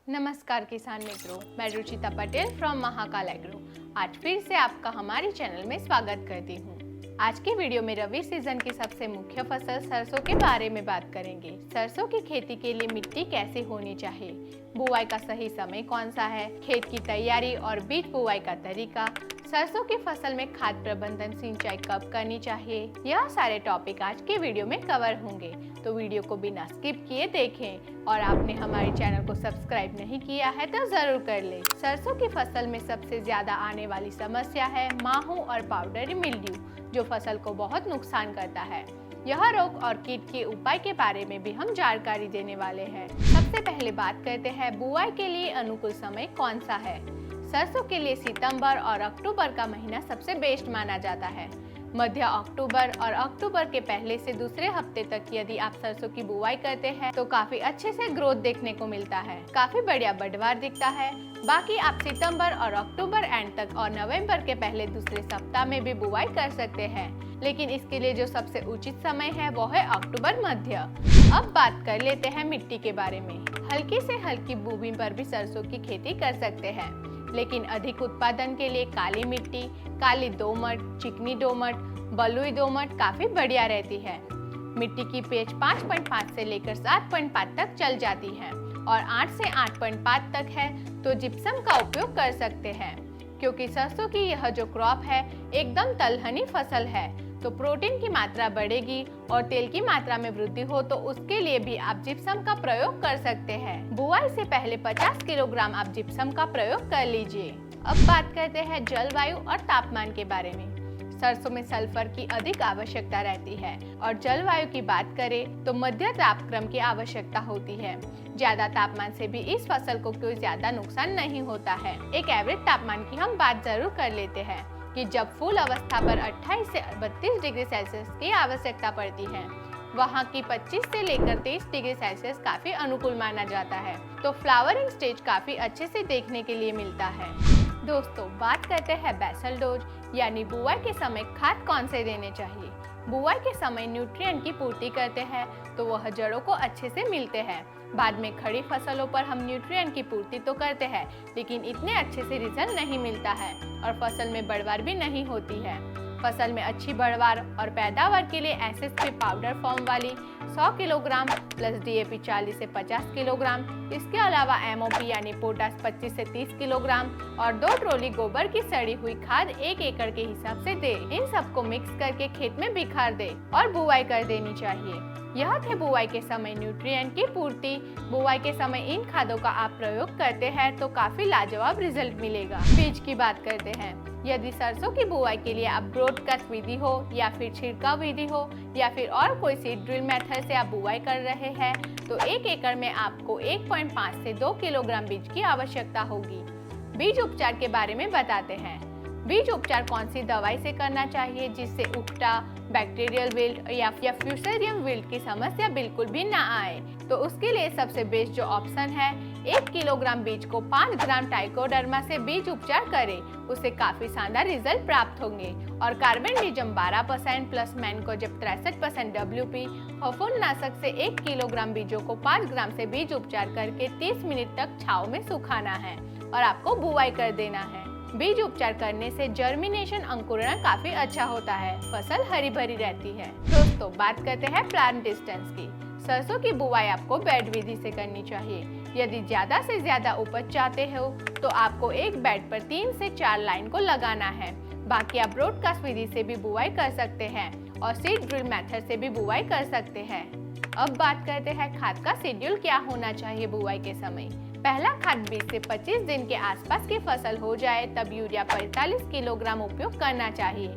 नमस्कार किसान मित्रों, मैं रुचिता पटेल फ्रॉम महाकाल एग्रो। आज फिर से आपका हमारे चैनल में स्वागत करती हूँ। आज की वीडियो में रबी सीजन की सबसे मुख्य फसल सरसों के बारे में बात करेंगे। सरसों की खेती के लिए मिट्टी कैसी होनी चाहिए, बुआई का सही समय कौन सा है, खेत की तैयारी और बीज बुआई का तरीका, सरसों की फसल में खाद प्रबंधन सिंचाई कब करनी चाहिए, यह सारे टॉपिक आज के वीडियो में कवर होंगे। तो वीडियो को बिना स्किप किए देखें और आपने हमारे चैनल को सब्सक्राइब नहीं किया है तो जरूर कर ले। सरसों की फसल में सबसे ज्यादा आने वाली समस्या है माहो और पाउडरी मिल्ड्यू, जो फसल को बहुत नुकसान करता है। यह रोग और कीट के उपाय के बारे में भी हम जानकारी देने वाले हैं। सबसे पहले बात करते हैं बुआई के लिए अनुकूल समय कौन सा है। सरसों के लिए सितंबर और अक्टूबर का महीना सबसे बेस्ट माना जाता है। मध्य अक्टूबर और अक्टूबर के पहले से दूसरे हफ्ते तक यदि आप सरसों की बुआई करते हैं तो काफी अच्छे से ग्रोथ देखने को मिलता है, काफी बढ़िया बढ़वार दिखता है। बाकी आप सितंबर और अक्टूबर एंड तक और नवंबर के पहले दूसरे सप्ताह में भी बुआई कर सकते हैं, लेकिन इसके लिए जो सबसे उचित समय है वो है अक्टूबर मध्य। अब बात कर लेते हैं मिट्टी के बारे में। हल्की से हल्की भूमि पर भी सरसों की खेती कर सकते हैं, लेकिन अधिक उत्पादन के लिए काली मिट्टी, काली दोमट, चिकनी दोमट, बलुई दोमट काफी बढ़िया रहती है। मिट्टी की पीएच 5.5 से लेकर 7.5 तक चल जाती है और 8 से 8.5 तक है तो जिप्सम का उपयोग कर सकते हैं, क्योंकि सरसों की यह जो क्रॉप है एकदम तलहनी फसल है, तो प्रोटीन की मात्रा बढ़ेगी और तेल की मात्रा में वृद्धि हो तो उसके लिए भी आप जिप्सम का प्रयोग कर सकते हैं। बुआई से पहले 50 किलोग्राम आप जिप्सम का प्रयोग कर लीजिए। अब बात करते हैं जलवायु और तापमान के बारे में। सरसों में सल्फर की अधिक आवश्यकता रहती है और जलवायु की बात करें तो मध्य तापक्रम की आवश्यकता होती है। ज्यादा तापमान से भी इस फसल को कोई ज्यादा नुकसान नहीं होता है। एक एवरेज तापमान की हम बात जरूर कर लेते हैं कि जब फूल अवस्था पर 28 से 32 डिग्री सेल्सियस की आवश्यकता पड़ती है, वहाँ की 25 से लेकर 23 डिग्री सेल्सियस काफी अनुकूल माना जाता है, तो फ्लावरिंग स्टेज काफी अच्छे से देखने के लिए मिलता है। दोस्तों, बात करते हैं बेसल डोज यानी बुआई के समय खाद कौन से देने चाहिए। बुआई के समय न्यूट्रिएंट की पूर्ति करते हैं तो वह जड़ों को अच्छे से मिलते हैं। बाद में खड़ी फसलों पर हम न्यूट्रिएंट की पूर्ति तो करते हैं, लेकिन इतने अच्छे से रिजल्ट नहीं मिलता है और फसल में बढ़वार भी नहीं होती है। फसल में अच्छी बढ़वार और पैदावार के लिए एसएसपी पाउडर फॉर्म वाली 100 किलोग्राम प्लस डीएपी 40 से 50 किलोग्राम, इसके अलावा एमओपी यानी पोटास 25 से 30 किलोग्राम और 2 ट्रॉली गोबर की सड़ी हुई खाद 1 एकड़ के हिसाब से दे। इन सबको मिक्स करके खेत में बिखार दे और बुआई कर देनी चाहिए। यह थे बुआई के समय न्यूट्रिएंट की पूर्ति। बुआई के समय इन खादों का आप प्रयोग करते हैं तो काफी लाजवाब रिजल्ट मिलेगा। बीज की बात करते हैं। यदि सरसों की बुआई के लिए आप ब्रॉडकास्ट विधि हो या फिर छिड़काव विधि हो या फिर और कोई सीड ड्रिल मेथड से आप बुआई कर रहे हैं तो 1 एकड़ में आपको 1.5 से 2 किलोग्राम बीज की आवश्यकता होगी। बीज उपचार के बारे में बताते हैं। बीज उपचार कौन सी दवाई से करना चाहिए जिससे उकटा, बैक्टीरियल विल्ट या फ्यूसेरियम विल्ट की समस्या बिल्कुल भी ना आए, तो उसके लिए सबसे बेस्ट जो ऑप्शन है 1 किलोग्राम बीज को 5 ग्राम ट्राइकोडर्मा से बीज उपचार करें, उससे काफी शानदार रिजल्ट प्राप्त होंगे। और कार्बेंडिजम 12% प्लस मैनकोजेब 63% WP फफूंदनाशक से 1 किलोग्राम बीजों को 5 ग्राम से बीज उपचार करके 30 मिनट तक छांव में सुखाना है और आपको बुआई कर देना है। बीज उपचार करने से जर्मिनेशन अंकुरण काफी अच्छा होता है, फसल हरी भरी रहती है। दोस्तों, बात करते हैं प्लांट डिस्टेंस की। सरसों की बुआई आपको बेड विधि से करनी चाहिए। यदि ज्यादा से ज्यादा उपज चाहते हो तो आपको एक बेड पर 3 से 4 लाइन को लगाना है। बाकी आप ब्रॉडकास्ट विधि से भी बुआई कर सकते हैं और सीड ड्रिल मेथड से भी बुआई कर सकते हैं। अब बात करते हैं खाद का शेड्यूल क्या होना चाहिए बुआई के समय। पहला खाद 20 से 25 दिन के आसपास की फसल हो जाए तब यूरिया 45 किलोग्राम उपयोग करना चाहिए।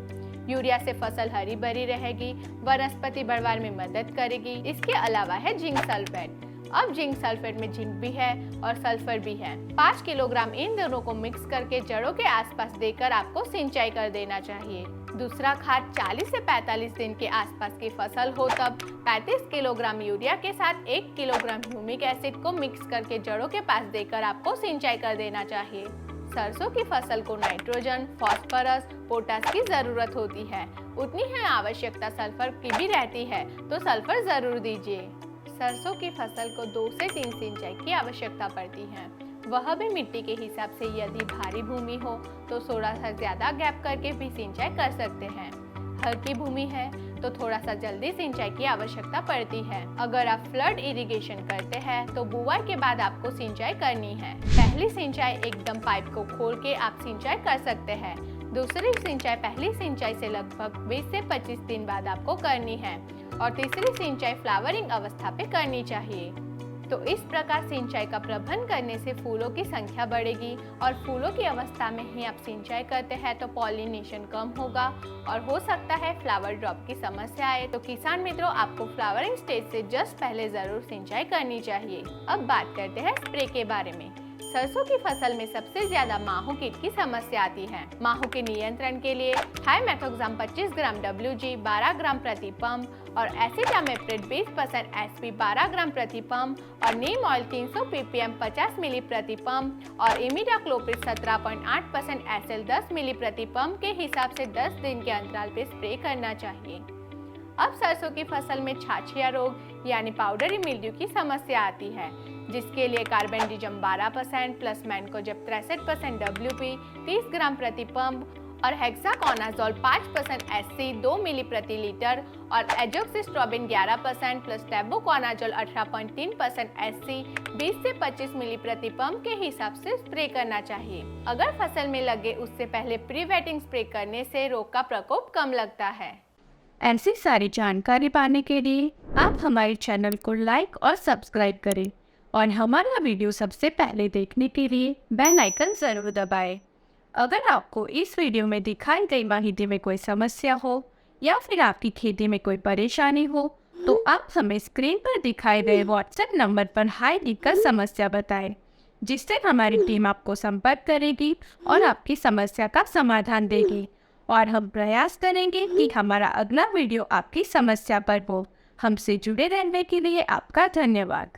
यूरिया से फसल हरी भरी रहेगी, वनस्पति बढ़वार में मदद करेगी। इसके अलावा है जिंक सल्फेट। अब जिंक सल्फेट में जिंक भी है और सल्फर भी है। 5 किलोग्राम इन दोनों को मिक्स करके जड़ों के आसपास देकर आपको सिंचाई कर देना चाहिए। दूसरा खाद 40 से 45 दिन के आसपास की फसल हो तब 35 किलोग्राम यूरिया के साथ 1 किलोग्राम ह्यूमिक एसिड को मिक्स करके जड़ों के पास देकर आपको सिंचाई कर देना चाहिए। सरसों की फसल को नाइट्रोजन, फास्फोरस, पोटास की जरूरत होती है, उतनी ही आवश्यकता सल्फर की भी रहती है, तो सल्फर जरूर दीजिए। सरसों की फसल को 2 से 3 सिंचाई की आवश्यकता पड़ती है, वह भी मिट्टी के हिसाब से। यदि भारी भूमि हो तो थोड़ा सा ज्यादा गैप करके भी सिंचाई कर सकते हैं। हल्की भूमि है तो थोड़ा सा जल्दी सिंचाई की आवश्यकता पड़ती है। अगर आप फ्लड इरिगेशन करते हैं तो बुआई के बाद आपको सिंचाई करनी है। पहली सिंचाई एकदम पाइप को खोल के आप सिंचाई कर सकते हैं। दूसरी सिंचाई पहली सिंचाई से लगभग 20 से 25 दिन बाद आपको करनी है और तीसरी सिंचाई फ्लावरिंग अवस्था पे करनी चाहिए। तो इस प्रकार सिंचाई का प्रबंध करने से फूलों की संख्या बढ़ेगी और फूलों की अवस्था में ही आप सिंचाई करते हैं तो पॉलिनेशन कम होगा और हो सकता है फ्लावर ड्रॉप की समस्या आए। तो किसान मित्रों, आपको फ्लावरिंग स्टेज से जस्ट पहले जरूर सिंचाई करनी चाहिए। अब बात करते हैं स्प्रे के बारे में। सरसों की फसल में सबसे ज्यादा माहो कीट की समस्या आती है। माहो के नियंत्रण के लिए थाइमेथोक्साम 25 ग्राम WG 12 ग्राम प्रति पंप और एसिटामेप्रिड 20% SP 12 ग्राम प्रति पंप और नीम ऑयल 300 ppm 50 मिली प्रति पंप और इमिडाक्लोप्रिड 17.8% SL 10 मिली प्रति पंप के हिसाब से 10 दिन के अंतराल पे स्प्रे करना चाहिए। अब सरसों की फसल में छाछिया रोग यानी पाउडरी मिल्ड्यू की समस्या आती है, जिसके लिए कार्बेंडिजम 12% प्लस मैनकोजेब 63% WP 30 ग्राम प्रति पंप और हेक्साकोनाजोल 5% SC 2 मिली प्रति लीटर और एजोक्सिस्ट्रोबिन 11% प्लस टेबुकोनाजोल 18.3% SC 20 से 25 मिली प्रति पंप के हिसाब से स्प्रे करना चाहिए। अगर फसल में लगे उससे पहले प्री वेटिंग स्प्रे करने से रोग का प्रकोप कम लगता है। ऐसी सारी जानकारी पाने के लिए आप हमारे चैनल को लाइक और सब्सक्राइब करें और हमारा वीडियो सबसे पहले देखने के लिए बेल आइकन जरूर दबाएं। अगर आपको इस वीडियो में दिखाई गई माहिती में कोई समस्या हो या फिर आपकी खेती में कोई परेशानी हो तो आप हमें स्क्रीन पर दिखाए गए व्हाट्सएप नंबर पर हाई लिखकर समस्या बताएं, जिससे हमारी टीम आपको संपर्क करेगी और आपकी समस्या का समाधान देगी और हम प्रयास करेंगे कि हमारा अगला वीडियो आपकी समस्या पर हो। हमसे जुड़े रहने के लिए आपका धन्यवाद।